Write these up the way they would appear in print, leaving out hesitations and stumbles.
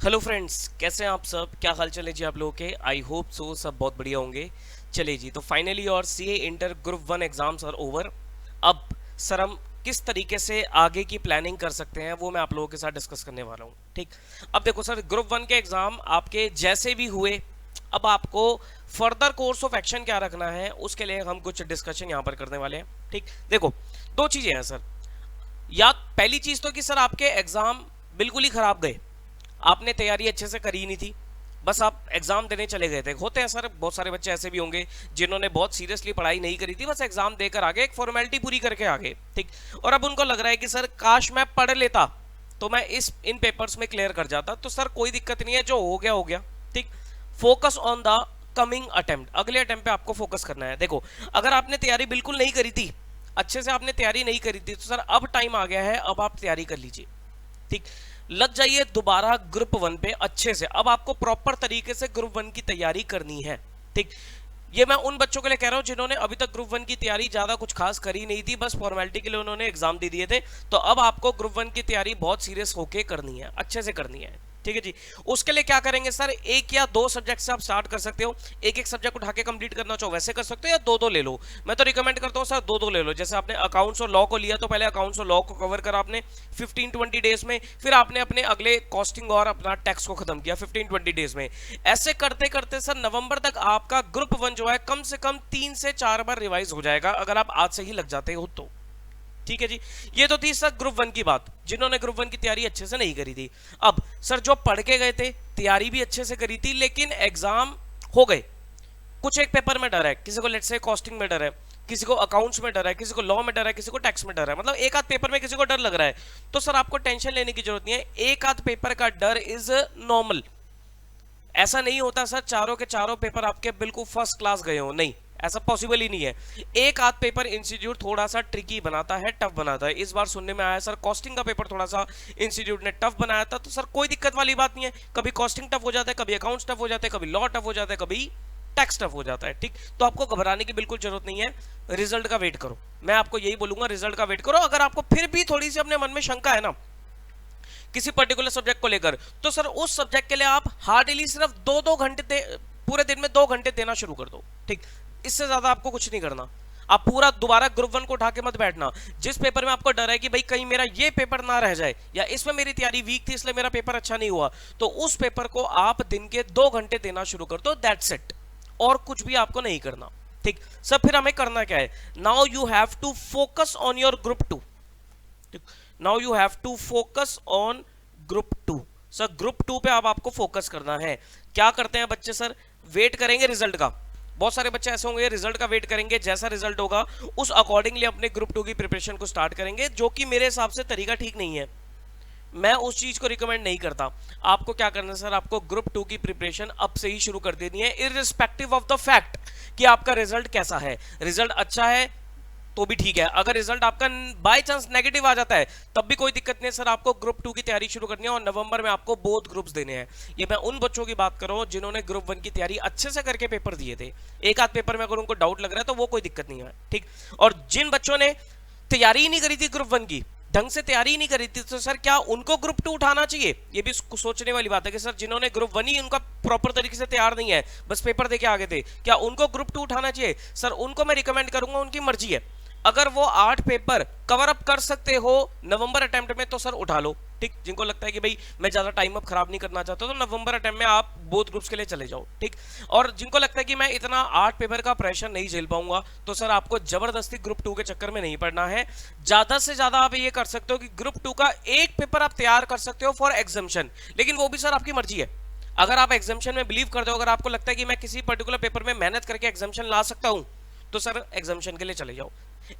Hello friends, कैसे हैं आप सब? क्या हाल चाल है जी आप लोगों के? आई होप सो सब बहुत बढ़िया होंगे। चलिए जी, तो फाइनली और CA inter group one exams are over. अब सर हम किस तरीके से आगे की प्लानिंग कर सकते हैं वो मैं आप लोगों के साथ डिस्कस करने वाला हूँ। ठीक, अब देखो सर, ग्रुप वन के एग्जाम आपके जैसे भी हुए, अब आपको फर्दर कोर्स ऑफ एक्शन क्या रखना है उसके लिए हम कुछ डिस्कशन यहाँ पर करने वाले हैं। ठीक, देखो दो चीजें हैं सर। या पहली चीज तो कि सर आपके एग्जाम बिल्कुल ही खराब गए, आपने तैयारी अच्छे से करी नहीं थी, बस आप एग्जाम देने चले गए थे। होते हैं सर, बहुत सारे बच्चे ऐसे भी होंगे जिन्होंने बहुत सीरियसली पढ़ाई नहीं करी थी, बस एग्जाम देकर आ गए, एक फॉर्मेलिटी पूरी करके आ गए। ठीक, और अब उनको लग रहा है कि सर काश मैं पढ़ लेता तो मैं इन पेपर्स में क्लियर कर जाता। तो सर कोई दिक्कत नहीं है, जो हो गया हो गया। ठीक, focus on the coming attempt, अगले अटेम्प्ट पे आपको फोकस करना है। देखो, अगर आपने तैयारी बिल्कुल नहीं करी थी, अच्छे से आपने तैयारी नहीं करी थी, तो सर अब टाइम आ गया है, अब आप तैयारी कर लीजिए। ठीक, लग जाइए दोबारा ग्रुप वन पे अच्छे से। अब आपको प्रॉपर तरीके से ग्रुप वन की तैयारी करनी है। ठीक, ये मैं उन बच्चों के लिए कह रहा हूं जिन्होंने अभी तक ग्रुप वन की तैयारी ज्यादा कुछ खास करी नहीं थी, बस फॉर्मेलिटी के लिए उन्होंने एग्जाम दे दिए थे। तो अब आपको ग्रुप वन की तैयारी बहुत सीरियस होके करनी है, अच्छे से करनी है। ठीक है जी, उसके लिए क्या करेंगे सर, एक या दो सब्जेक्ट से आप स्टार्ट कर सकते हो। एक एक सब्जेक्ट उठा के कंप्लीट करना चाहो वैसे कर सकते हो, या दो दो ले लो। मैं तो रिकमेंड करता हूँ सर दो दो ले लो। जैसे आपने अकाउंट्स और लॉ को लिया तो पहले अकाउंट्स और लॉ को कवर करा आपने 15-20 डेज में, फिर आपने अपने अगले कॉस्टिंग और अपना टैक्स को खत्म किया 15-20 डेज में। ऐसे करते करते सर नवंबर तक आपका ग्रुप वन जो है कम से कम 3 से 4 बार रिवाइज हो जाएगा, अगर आप आज से ही लग जाते हो तो। ठीक है जी, ये तो थी सर ग्रुप वन की बात, जिन्होंने ग्रुप वन की तैयारी अच्छे से नहीं करी थी। अब सर जो पढ़ के गए थे, तैयारी भी अच्छे से करी थी, लेकिन एग्जाम हो गए, कुछ एक पेपर में डर है, किसी को लेट्स से कॉस्टिंग में डर है, किसी को अकाउंट्स में डर है, किसी को लॉ में डर है, किसी को टैक्स में डर है, मतलब एक आध पेपर में किसी को डर लग रहा है। तो सर आपको टेंशन लेने की जरूरत नहीं है, एक आध पेपर का डर इज नॉर्मल। ऐसा नहीं होता सर चारों के चारों पेपर आपके बिल्कुल फर्स्ट क्लास गए हो, नहीं, ऐसा पॉसिबल ही नहीं है। एक आध पेपर इंस्टीट्यूट थोड़ा सा ट्रिकी बनाता है, टफ बनाता है। इस बार सुनने में आया सर कॉस्टिंग का पेपर थोड़ा सा इंस्टीट्यूट ने टफ बनाया था, तो सर कोई दिक्कत वाली बात नहीं है। कभी कॉस्टिंग टफ हो जाता है, कभी अकाउंट्स टफ हो जाते हैं, कभी लॉ टफ हो जाता है, कभी टैक्स टफ हो जाता है। ठीक, तो आपको घबराने की बिल्कुल जरूरत नहीं है, रिजल्ट का वेट करो। मैं आपको यही बोलूंगा, रिजल्ट का वेट करो। अगर आपको फिर भी थोड़ी सी अपने मन में शंका है ना किसी पर्टिकुलर सब्जेक्ट को लेकर, तो सर उस सब्जेक्ट के लिए आप हार्डली सिर्फ 2-2 घंटे पूरे दिन में 2 घंटे देना शुरू कर दो। ठीक, इससे ज्यादा आपको कुछ नहीं करना। आप पूरा दोबारा ग्रुप वन को उठा के मत बैठना। जिस पेपर में आपको डर है कि भाई कहीं मेरा ये पेपर ना रह जाए, या इसमें मेरी तैयारी वीक थी इसलिए मेरा पेपर अच्छा नहीं हुआ, तो उस पेपर को आप दिन के 2 घंटे देना शुरू कर दो, दैट्स इट। और कुछ भी आपको नहीं करना। ठीक, सब फिर हमें करना क्या है, now you have to focus on your group two. Now you have to focus on group two. Sir group two पे अब आपको फोकस करना है। क्या करते हैं बच्चे सर, वेट करेंगे रिजल्ट का। बहुत सारे बच्चे ऐसे होंगे रिजल्ट का वेट करेंगे, जैसा रिजल्ट होगा उस अकॉर्डिंगली अपने ग्रुप टू की प्रिपरेशन को स्टार्ट करेंगे, जो कि मेरे हिसाब से तरीका ठीक नहीं है। मैं उस चीज को रिकमेंड नहीं करता। आपको क्या करना है सर, आपको ग्रुप टू की प्रिपरेशन अब से ही शुरू कर देनी है, इररिस्पेक्टिव ऑफ द फैक्ट कि आपका रिजल्ट कैसा है। रिजल्ट अच्छा है तो भी ठीक है, अगर रिजल्ट आपका बाय चांस नेगेटिव आ जाता है तब भी कोई दिक्कत नहीं है। सर आपको ग्रुप टू की तैयारी शुरू करनी है और नवंबर में आपको बोथ ग्रुप्स देने हैं। ये मैं उन बच्चों की बात कर रहा हूं जिन्होंने ग्रुप वन की तैयारी अच्छे से करके पेपर दिए थे। एक आध पेपर में अगर उनको डाउट लग रहा है तो वो कोई दिक्कत नहीं है। ठीक, और जिन बच्चों ने तैयारी ही नहीं करी थी ग्रुप वन की, ढंग से तैयारी ही नहीं करी थी, तो सर क्या उनको ग्रुप टू उठाना चाहिए? ये भी सोचने वाली बात है कि सर जिन्होंने ग्रुप वन ही उनका प्रॉपर तरीके से तैयार नहीं है, बस पेपर देके आगे थे, क्या उनको ग्रुप टू उठाना चाहिए? सर उनको मैं रिकमेंड करूंगा, उनकी मर्जी है। अगर वो 8 पेपर कवर अप कर सकते हो नवंबर अटेम्प्ट में तो सर उठा लो। ठीक, जिनको लगता है कि भाई मैं ज्यादा टाइम अब खराब नहीं करना चाहता तो नवंबर अटेम्प्ट में आप बोथ ग्रुप्स के लिए चले जाओ। ठीक, और जिनको लगता है कि मैं इतना 8 पेपर का प्रेशर नहीं झेल पाऊंगा, तो सर आपको जबरदस्ती ग्रुप टू के चक्कर में नहीं पड़ना है। ज्यादा से ज्यादा आप ये कर सकते हो कि ग्रुप टू का एक पेपर आप तैयार कर सकते हो फॉर एग्जामिशन, लेकिन वो भी सर आपकी मर्जी है। अगर आप एग्जामिशन में बिलीव करते हो, अगर आपको लगता है कि मैं किसी पर्टिकुलर पेपर में मेहनत करके एग्जामिशन ला सकता हूं, तो सर एग्जामिशन के लिए चले जाओ।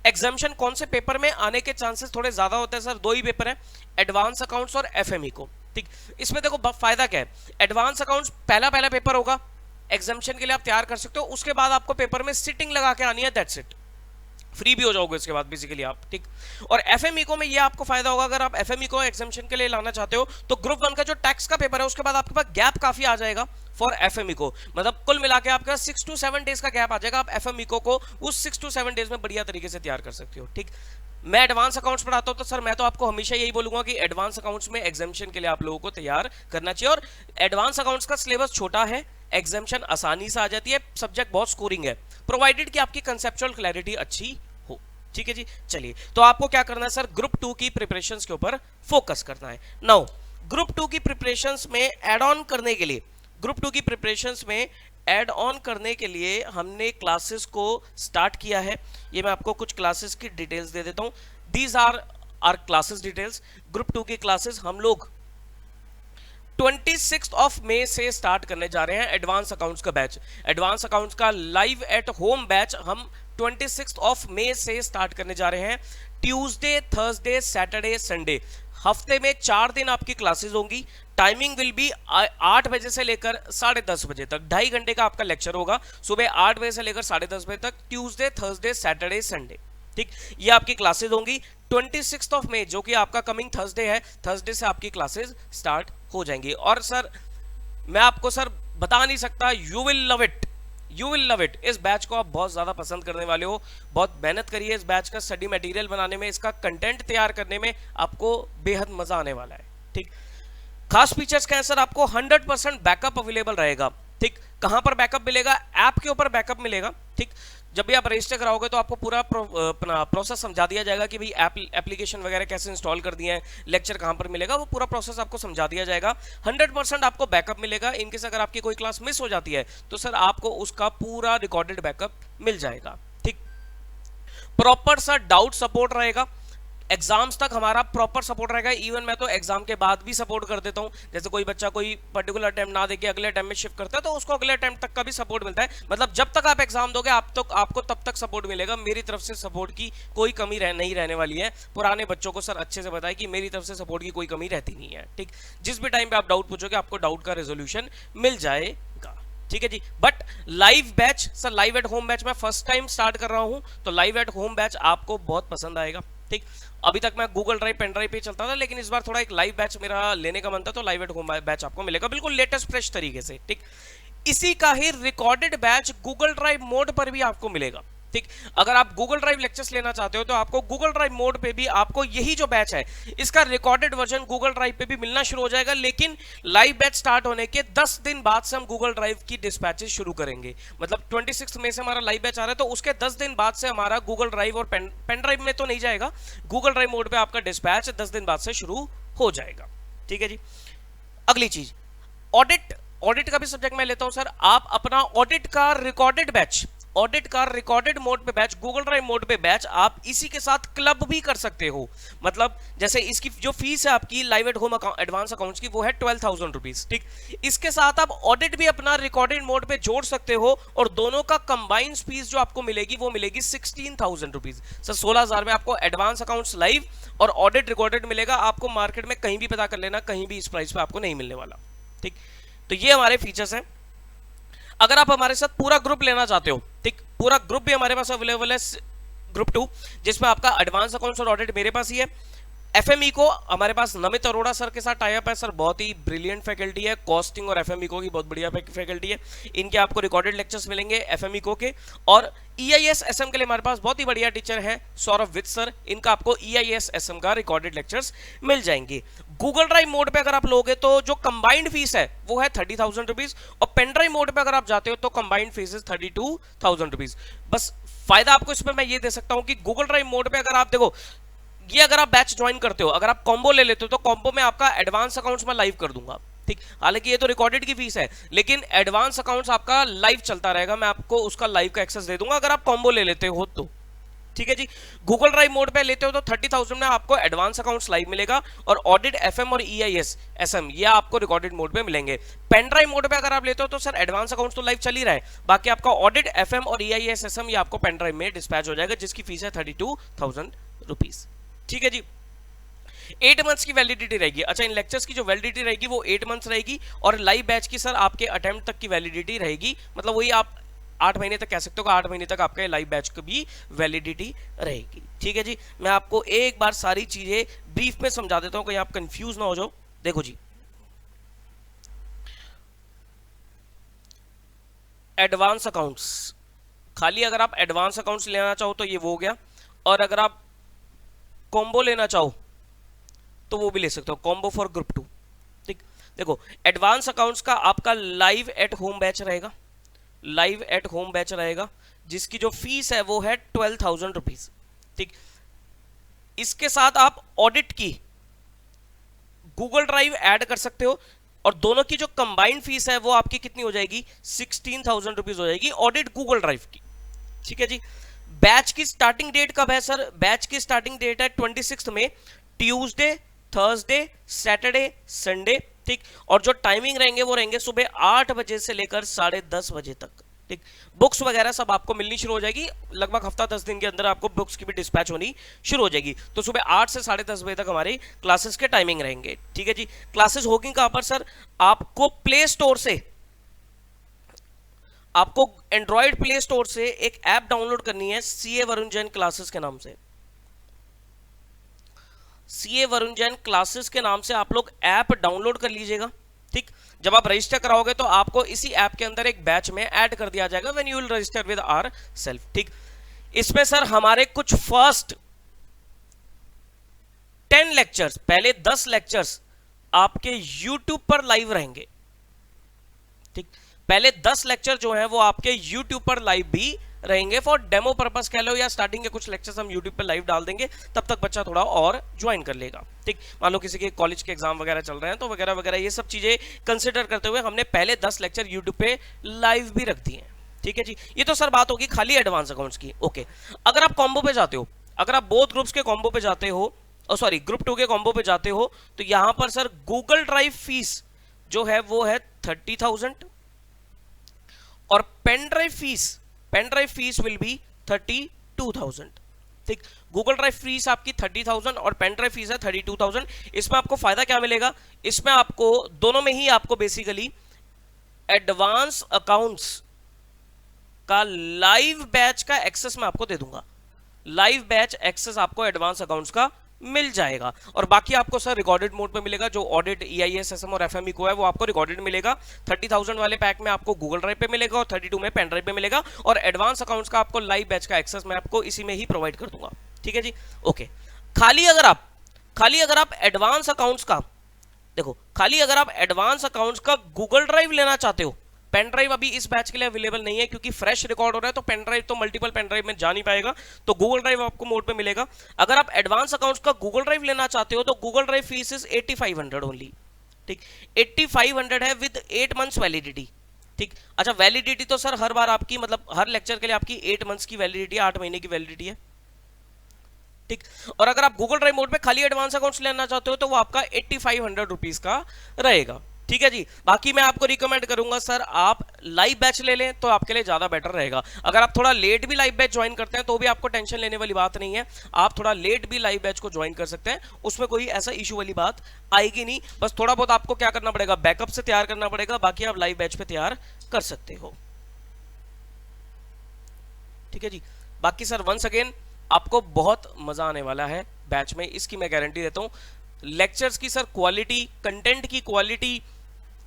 एग्जामिशन कौन से पेपर में आने के चांसेस थोड़े ज्यादा होते हैं सर, दो ही पेपर है, एडवांस अकाउंट्स और एफएमई को। ठीक, इसमें देखो फायदा क्या है, एडवांस अकाउंट्स पहला पेपर होगा, एग्जामिशन के लिए आप तैयार कर सकते हो, उसके बाद आपको पेपर में सिटिंग लगा के आनी है, दैट्स इट। फ्री भी हो जाओगे इसके बाद बेसिकली आप। ठीक, और एफएमई को में ये आपको फायदा होगा, अगर आप एफएमई को एग्जामिशन के लिए लाना चाहते हो तो ग्रुप वन का जो टैक्स का पेपर है उसके बाद आपके पास गैप काफी आ जाएगा फॉर एफएमई को, मतलब कुल मिला के आपके पास 6 to 7 डेज का गैप आ जाएगा। आप एफएमई को उस 6 to 7 डेज में बढ़िया तरीके से तैयार कर सकते हो। ठीक, मैं एडवांस अकाउंट्स पढ़ाता हूं तो सर मैं तो आपको हमेशा यही बोलूंगा कि एडवांस अकाउंट्स में एग्जामिशन के लिए आप लोगों को तैयार करना चाहिए। और एडवांस अकाउंट्स का सिलेबस छोटा है, एग्जामिशन आसानी से आ जाती है, सब्जेक्ट बहुत स्कोरिंग है, प्रोवाइडेड कि आपकी कंसेप्चुअल क्लैरिटी अच्छी हो। ठीक है जी, चलिए तो आपको क्या करना है सर, ग्रुप 2 की प्रिपरेशंस के ऊपर फोकस करना है। नाउ ग्रुप 2 की प्रिपरेशंस में एड ऑन करने के लिए, ग्रुप 2 की प्रिपरेशंस में ऐड ऑन करने के लिए हमने क्लासेस को स्टार्ट किया है। ये मैं आपको कुछ क्लासेस की डिटेल्स दे देता हूं। These are our classes details. Group 2 की क्लासेस हम लोग 26 ऑफ मई से स्टार्ट करने जा रहे हैं। एडवांस अकाउंट्स का बैच, एडवांस अकाउंट्स का लाइव एट होम बैच हम 26 ऑफ मई से स्टार्ट करने जा रहे हैं। ट्यूसडे, थर्सडे, सैटरडे, संडे, हफ्ते में 4 दिन आपकी क्लासेस होंगी। टाइमिंग विल बी 8 बजे से लेकर 10:30 बजे तक, 2.5 घंटे का आपका लेक्चर होगा। सुबह 8 बजे से लेकर 10:30 बजे तक, ट्यूसडे, थर्सडे, सैटरडे, संडे। ठीक, ये आपकी क्लासेस होंगी। 26 ऑफ मई जो कि आपका कमिंग थर्सडे है, थर्सडे से आपकी क्लासेस स्टार्ट हो जाएंगी। और सर मैं आपको सर बता नहीं सकता, you will love it, you will love it. इस बैच को आप बहुत ज्यादा पसंद करने वाले हो। बहुत मेहनत करिए इस बैच का स्टडी मटेरियल बनाने में, इसका कंटेंट तैयार करने में आपको बेहद मजा आने वाला है। ठीक, खास फीचर्स क्या है सर, आपको 100% बैकअप अवेलेबल रहेगा। ठीक, कहां पर बैकअप मिलेगा, ऐप के ऊपर बैकअप मिलेगा। ठीक, जब भी आप रजिस्टर कराओगे तो आपको पूरा प्रोसेस समझा दिया जाएगा कि भाई एप्लीकेशन वगैरह कैसे इंस्टॉल कर दिए हैं, लेक्चर कहां पर मिलेगा, वो पूरा प्रोसेस आपको समझा दिया जाएगा। 100% आपको बैकअप मिलेगा। इनकेस अगर आपकी कोई क्लास मिस हो जाती है तो सर आपको उसका पूरा रिकॉर्डेड बैकअप मिल जाएगा। ठीक, प्रॉपर सर डाउट सपोर्ट रहेगा। एग्जाम्स तक हमारा प्रॉपर सपोर्ट रहेगा। इवन मैं तो एग्जाम के बाद भी सपोर्ट कर देता हूं। जैसे कोई बच्चा कोई पर्टिकुलर अटेम्प्ट ना देके अगले अटेम्प्ट में शिफ्ट करता है तो उसको अगले अटेम्प्ट तक का भी सपोर्ट मिलता है। मतलब जब तक आप एग्जाम दोगे आपको तब तक सपोर्ट मिलेगा। मेरी तरफ से सपोर्ट की कोई कमी नहीं रहने वाली है। पुराने बच्चों को सर अच्छे से बताया कि मेरी तरफ से सपोर्ट की कोई कमी रहती नहीं है। ठीक, जिस भी टाइम पे आप डाउट पूछोगे आपको डाउट का रेजोल्यूशन मिल जाएगा। ठीक है जी। But live batch sir, live at home batch मैं फर्स्ट टाइम स्टार्ट कर रहा हूं, तो लाइव एट होम बैच आपको बहुत पसंद आएगा। ठीक, अभी तक मैं गूगल ड्राइव, पेन ड्राइव पे चलता था, लेकिन इस बार थोड़ा एक लाइव बैच मेरा लेने का मन था, तो लाइव एट होम बैच आपको मिलेगा बिल्कुल लेटेस्ट फ्रेश तरीके से। ठीक, इसी का ही recorded batch Google Drive mode पर भी आपको मिलेगा। ठीक, अगर आप गूगल ड्राइव लेक्चर्स लेना चाहते हो तो आपको गूगल ड्राइव मोड पे भी आपको यही जो बैच है इसका रिकॉर्डेड वर्जन गूगल ड्राइव पे भी मिलना शुरू हो जाएगा। लेकिन लाइव बैच स्टार्ट होने के 10 दिन बाद से हम गूगल ड्राइव की डिस्पैचेस शुरू करेंगे। मतलब 26 मई से हमारा लाइव बैच आ रहा है, तो उसके 10 दिन बाद से हमारा गूगल ड्राइव और पेन ड्राइव में तो नहीं जाएगा, गूगल ड्राइव मोड पे आपका डिस्पैच 10 दिन बाद से शुरू हो जाएगा। ठीक है जी। अगली चीज, ऑडिट। ऑडिट का भी सब्जेक्ट मैं लेता हूं सर। आप अपना ऑडिट का रिकॉर्डेड बैच, ऑडिट का रिकॉर्डेड मोड पे बैच, गूगल ड्राइव मोड पे बैच आप इसी के साथ क्लब भी कर सकते हो। मतलब जैसे इसकी जो फीस है आपकी live at home advance accounts की, वो है 12,000 रुपीज। ठीक, इसके साथ आप ऑडिट भी अपना रिकॉर्डेड मोड पे जोड़ सकते हो और दोनों का कंबाइंड फीस जो आपको मिलेगी वो मिलेगी 16,000 रुपीज। सर 16,000 में आपको एडवांस अकाउंट्स लाइव और ऑडिट रिकॉर्डेड मिलेगा। आपको मार्केट में कहीं भी पता कर लेना, कहीं भी इस प्राइस पे आपको नहीं मिलने वाला। ठीक, तो ये हमारे फीचर्स हैं। अगर आप हमारे साथ पूरा ग्रुप लेना चाहते हो, ठीक, पूरा ग्रुप भी हमारे पास अवेलेबल है, ग्रुप 2, जिसमें आपका एडवांस अकाउंट्स और ऑडिट मेरे पास ही है। एफएमई को हमारे पास नमित अरोड़ा सर के साथ टाई अप है। सर बहुत ही ब्रिलियंट फैकल्टी है, कॉस्टिंग और एफएमई को की बहुत बढ़िया फैकल्टी है। इनके आपको रिकॉर्डेड लेक्चर्स मिलेंगे एफएमई को के। और ईआईएस एसएम के लिए हमारे पास बहुत ही बढ़िया टीचर है सौरभ विद सर, इनका आपको ईआईएस एसएम का रिकॉर्डेड लेक्चर्स मिल जाएंगे। गूगल ड्राइव मोड पे अगर आप लोगे तो जो कंबाइंड फीस है वो है 30,000 रुपीज, और पेन ड्राइव मोड पे अगर आप जाते हो तो कंबाइंड फीस है 32,000 रुपीज। बस फायदा आपको इसमें मैं ये दे सकता हूं कि गूगल ड्राइव मोड पे अगर आप देखो, ये अगर आप बैच ज्वाइन करते हो, अगर आप कॉम्बो ले लेते हो तो कॉम्बो में आपका एडवांस अकाउंट्स में लाइव कर दूंगा। ठीक, हालांकि ये तो रिकॉर्डेड की फीस है, लेकिन एडवांस अकाउंट्स आपका लाइव चलता रहेगा। मैं आपको उसका लाइव का एक्सेस दे दूंगा अगर आप कॉम्बो ले लेते हो तो। ठीक है जी। गूगल ड्राइव मोड पे लेते हो तो 30,000 में आपको एडवांस अकाउंट्स लाइव मिलेगा, और ऑडिट एफएम और ईआईएस एसएम ये आपको रिकॉर्डेड मोड पे मिलेंगे। पेन ड्राइव मोड पे अगर आप लेते हो तो सर एडवांस अकाउंट्स तो लाइव चल ही रहा है, बाकी आपका ऑडिट एफएम और ईआईएस एसएम ये आपको पेन ड्राइव में डिस्पैच हो जाएगा, जिसकी फीस है 32,000 रुपीज। ठीक है जी। 8 मंथ्स की वैलिडिटी रहेगी। अच्छा, इन लेक्चर्स की जो वैलिडिटी रहेगी वो 8 मंथ्स रहेगी, और लाइव बैच की सर आपके अटेम्प्ट तक की वैलिडिटी रहेगी। मतलब वही आप 8 महीने तक कह सकते हो, 8 महीने तक आपके लाइव बैच की भी वैलिडिटी रहेगी। ठीक है जी। मैं आपको एक बार सारी चीजें ब्रीफ में समझा देता हूं, कहीं आप कंफ्यूज ना हो जाओ। देखो जी, एडवांस अकाउंट्स, खाली अगर आप एडवांस अकाउंट्स लेना चाहो तो ये वो हो गया, और अगर आप कॉम्बो लेना चाहो तो वो भी ले सकते हो, कॉम्बो फॉर ग्रुप 2। ठीक, देखो एडवांस अकाउंट्स का आपका लाइव एट होम बैच रहेगा, लाइव एट होम बैच रहेगा, जिसकी जो फीस है वो है 12,000 रुपीज। ठीक, इसके साथ आप ऑडिट की गूगल ड्राइव ऐड कर सकते हो, और दोनों की जो कंबाइंड फीस है वो आपकी कितनी हो जाएगी, 16,000 रुपीज हो जाएगी ऑडिट गूगल ड्राइव की। ठीक है जी। बैच की स्टार्टिंग डेट कब है सर? बैच की स्टार्टिंग डेट है 26 में, ट्यूसडे, थर्सडे, सैटरडे, संडे। ठीक, और जो टाइमिंग रहेंगे वो रहेंगे सुबह 8 बजे से लेकर 10:30 बजे तक। ठीक, बुक्स वगैरह सब आपको मिलनी शुरू हो जाएगी, लगभग हफ्ता 10 दिन के अंदर आपको बुक्स की भी डिस्पैच होनी शुरू हो जाएगी। तो सुबह 8 से 10:30 बजे तक हमारी क्लासेस के टाइमिंग रहेंगे। ठीक है जी। क्लासेस होगी कहां पर सर? आपको प्ले स्टोर से, आपको एंड्रॉइड प्ले स्टोर से एक ऐप डाउनलोड करनी है, सीए वरुण जैन क्लासेस के नाम से। सीए वरुण जैन क्लासेस के नाम से आप लोग ऐप डाउनलोड कर लीजिएगा। ठीक, जब आप रजिस्टर कराओगे तो आपको इसी ऐप के अंदर एक बैच में ऐड कर दिया जाएगा, when you will register with our self. ठीक, इसमें सर हमारे कुछ फर्स्ट 10 लेक्चर्स, पहले 10 लेक्चर्स आपके YouTube पर लाइव रहेंगे। ठीक, पहले 10 लेक्चर जो हैं वो आपके YouTube पर लाइव भी रहेंगे, फॉर डेमो पर्पस कह लो, या स्टार्टिंग के कुछ लेक्चर्स हम YouTube पे लाइव डाल देंगे, तब तक बच्चा थोड़ा और ज्वाइन कर लेगा। ठीक, मान लो किसी के कॉलेज के एग्जाम वगैरह चल रहे हैं तो वगैरह वगैरह ये सब चीजें कंसिडर करते हुए हमने पहले 10 लेक्चर YouTube पे लाइव भी रख दिए हैं। ठीक है जी। ये तो सर बात होगी खाली एडवांस अकाउंट्स की। ओके, अगर आप कॉम्बो पे जाते हो, अगर आप बोथ ग्रुप्स के कॉम्बो पे जाते हो, सॉरी ग्रुप 2 के कॉम्बो पे जाते हो, तो यहां पर सर गूगल ड्राइव फीस जो है वो है 30,000, और pen drive fees will be 32,000। ठीक, गूगल ड्राइव फीस आपकी 30,000 और पेन ड्राइव फीस है 32,000। इसमें आपको फायदा क्या मिलेगा? इसमें आपको दोनों में ही आपको बेसिकली एडवांस अकाउंट्स का लाइव बैच का एक्सेस मैं आपको दे दूंगा, लाइव बैच एक्सेस आपको एडवांस अकाउंट्स का मिल जाएगा, और बाकी आपको सर रिकॉर्डेड मोड पे मिलेगा। जो ऑडिट, EIS, SM और FME को है वो आपको रिकॉर्डेड मिलेगा। 30,000 वाले पैक में आपको गूगल ड्राइव पे मिलेगा, और 32 में पेन ड्राइव पे मिलेगा, और एडवांस अकाउंट्स का आपको लाइव बैच का एक्सेस मैं आपको इसी में ही प्रोवाइड कर दूंगा। ठीक है जी। ओके, खाली अगर आप एडवांस अकाउंट्स का, देखो खाली अगर आप एडवांस अकाउंट्स का गूगल ड्राइव लेना चाहते हो, पेन ड्राइव अभी इस बैच के लिए अवेलेबल नहीं है क्योंकि फ्रेश रिकॉर्ड हो रहा है, तो पेन ड्राइव तो मल्टीपल पेन ड्राइव में जा नहीं पाएगा, तो गूगल ड्राइव आपको मोड पे मिलेगा। अगर आप एडवांस अकाउंट्स का गूगल ड्राइव लेना चाहते हो तो Google drive fees is 8500 only. ठीक, 8500 है विद 8 मंथ्स वैलिडिटी। ठीक, अच्छा वैलिडिटी तो सर हर बार आपकी, मतलब हर लेक्चर के लिए आपकी 8 मंथ्स की वैलिडिटी है, 8 महीने की वैलिडिटी है। ठीक, और अगर आप गूगल ड्राइव मोड में खाली एडवांस अकाउंट्स लेना चाहते हो तो वो आपका 8500 रुपीज का रहेगा। ठीक है जी। बाकी मैं आपको रिकमेंड करूंगा सर आप लाइव बैच ले लें तो आपके लिए ज्यादा बेटर रहेगा। अगर आप थोड़ा लेट भी लाइव बैच ज्वाइन करते हैं तो भी आपको टेंशन लेने वाली बात नहीं है, आप थोड़ा लेट भी लाइव बैच को ज्वाइन कर सकते हैं, उसमें कोई ऐसा इशू वाली बात आएगी नहीं। बस थोड़ा बहुत आपको क्या करना पड़ेगा, बैकअप से तैयार करना पड़ेगा, बाकी आप लाइव बैच पे तैयार कर सकते हो। ठीक है जी। बाकी सर वंस अगेन आपको बहुत मजा आने वाला है बैच में, इसकी मैं गारंटी देता हूं। लेक्चर्स की सर क्वालिटी, कंटेंट की क्वालिटी,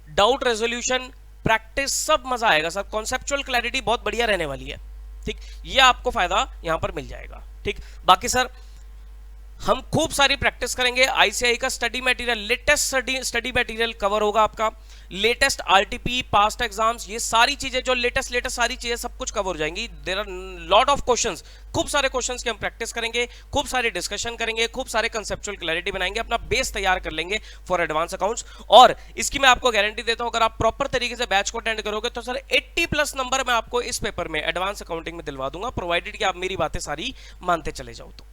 डाउट रेजोल्यूशन, प्रैक्टिस, सब मजा आएगा सर। कॉन्सेप्चुअल क्लैरिटी बहुत बढ़िया रहने वाली है। ठीक, ये आपको फायदा यहां पर मिल जाएगा। ठीक, बाकी सर हम खूब सारी प्रैक्टिस करेंगे। ICAI का study material, latest study material cover होगा आपका, लेटेस्ट RTP, पास्ट एग्जाम्स, ये सारी चीजें जो लेटेस्ट सारी चीजें सब कुछ कवर हो जाएंगी। There are lot of questions, खूब सारे क्वेश्चंस की हम प्रैक्टिस करेंगे, खूब सारे डिस्कशन करेंगे, खूब सारे कंसेप्चुअल क्लैरिटी बनाएंगे, अपना बेस तैयार कर लेंगे फॉर एडवांस अकाउंट्स। और इसकी मैं आपको गारंटी देता हूं अगर आप प्रॉपर तरीके से बैच को अटेंड करोगे तो सर 80+ नंबर मैं आपको इस पेपर में एडवांस अकाउंटिंग में दिलवा दूंगा, प्रोवाइडेड कि आप मेरी बातें सारी मानते चले जाओ तो।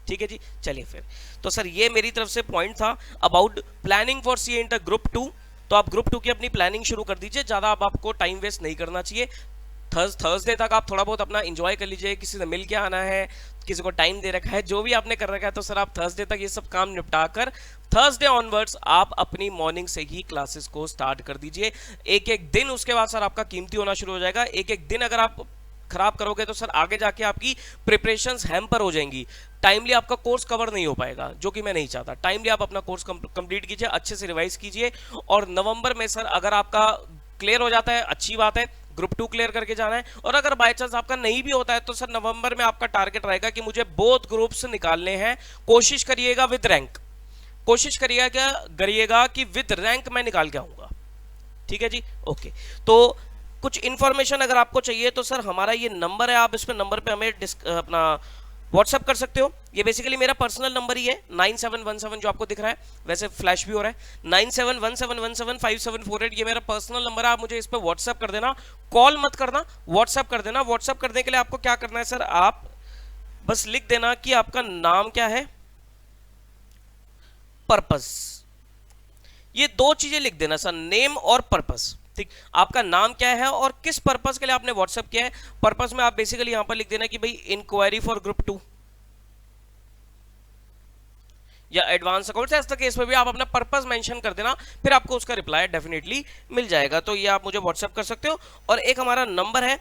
ठीक है जी, चलिए फिर। तो सर ये मेरी तरफ से पॉइंट था about planning for CA inter group 2। तो आप ग्रुप 2 की अपनी प्लानिंग शुरू कर दीजिए, ज्यादा अब आपको टाइम वेस्ट नहीं करना चाहिए। थर्सडे तक आप थोड़ा बहुत अपना एंजॉय कर लीजिए, किसी से मिल के आना है, किसी को टाइम दे रखा है, जो भी आपने कर रखा है, तो सर आप थर्सडे तक ये सब काम निपटा कर थर्सडे ऑनवर्ड्स आप अपनी मॉर्निंग से ही क्लासेस को स्टार्ट कर दीजिए। एक एक दिन उसके बाद सर आपका कीमती होना शुरू हो जाएगा। एक एक दिन अगर आप खराब करोगे तो सर आगे जाके आपकी प्रिपरेशंस हैम्पर हो जाएंगी, टाइमली आपका कोर्स कवर नहीं हो पाएगा, जो कि मैं नहीं चाहता। टाइमली आप अपना कोर्स कंप्लीट कीजिए, अच्छे से रिवाइज कीजिए, और नवंबर में सर अगर आपका क्लियर हो जाता है अच्छी बात है, ग्रुप 2 क्लियर करके जाना है। और अगर बाय चांस आपका नहीं भी होता है तो सर नवंबर में आपका टारगेट रहेगा कि मुझे बोथ ग्रुप्स निकालने हैं। कोशिश करिएगा विद रैंक, कोशिश करिएगा कि विद रैंक मैं निकाल के आऊंगा। ठीक है जी, ओके। तो कुछ इंफॉर्मेशन अगर आपको चाहिए तो सर हमारा ये नंबर है, आप इस पे नंबर पे हमें अपना व्हाट्सअप कर सकते हो। ये बेसिकली मेरा पर्सनल नंबर ही है 9717 जो आपको दिख रहा है, वैसे फ्लैश भी हो रहा है 9717175748, ये मेरा पर्सनल नंबर है। आप मुझे इस पे व्हाट्सअप कर देना, कॉल मत करना, व्हाट्सअप कर देना। व्हाट्सअप करने के लिए आपको क्या करना है सर, आप बस लिख देना कि आपका नाम क्या है, पर्पस, ये दो चीजें लिख देना सर, नेम और पर्पस। ठीक, आपका नाम क्या है और किस पर्पस के लिए आपने व्हाट्सएप किया है। पर्पस में आप बेसिकली यहां पर लिख देना कि भाई इंक्वायरी फॉर ग्रुप 2 या एडवांस अकाउंट, ऐसा केस में भी आप अपना पर्पस मेंशन कर देना, फिर आपको उसका रिप्लाई डेफिनेटली मिल जाएगा। तो ये आप मुझे व्हाट्सएप कर सकते हो। और एक हमारा नंबर है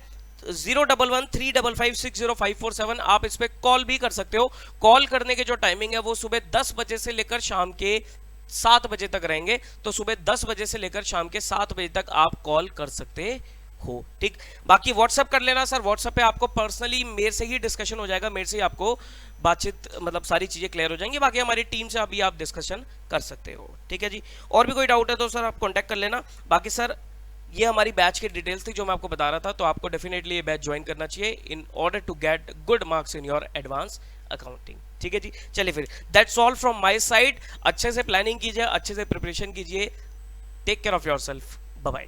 01135560547, आप इस पे कॉल भी कर सकते हो। कॉल करने के जो टाइमिंग है वो सुबह 10 बजे से लेकर शाम के 7 बजे तक रहेंगे। तो सुबह 10 बजे से लेकर शाम के 7 बजे तक आप कॉल कर सकते हो। ठीक, बाकी व्हाट्सएप कर लेना सर, व्हाट्सएप पे आपको पर्सनली मेरे से ही डिस्कशन हो जाएगा, मेरे से ही आपको बातचीत मतलब सारी चीजें क्लियर हो जाएंगी। बाकी हमारी टीम से अभी आप डिस्कशन कर सकते हो। ठीक है जी, और भी कोई डाउट है तो सर आप कॉन्टैक्ट कर लेना। बाकी सर ये हमारी बैच की डिटेल्स थी जो मैं आपको बता रहा था, तो आपको डेफिनेटली ये बैच ज्वाइन करना चाहिए in order to get good marks in your advance accounting. ठीक है जी, चलिए फिर that's all from my side. अच्छे से प्लानिंग कीजिए, अच्छे से प्रिपरेशन कीजिए। Take care of yourself, bye bye.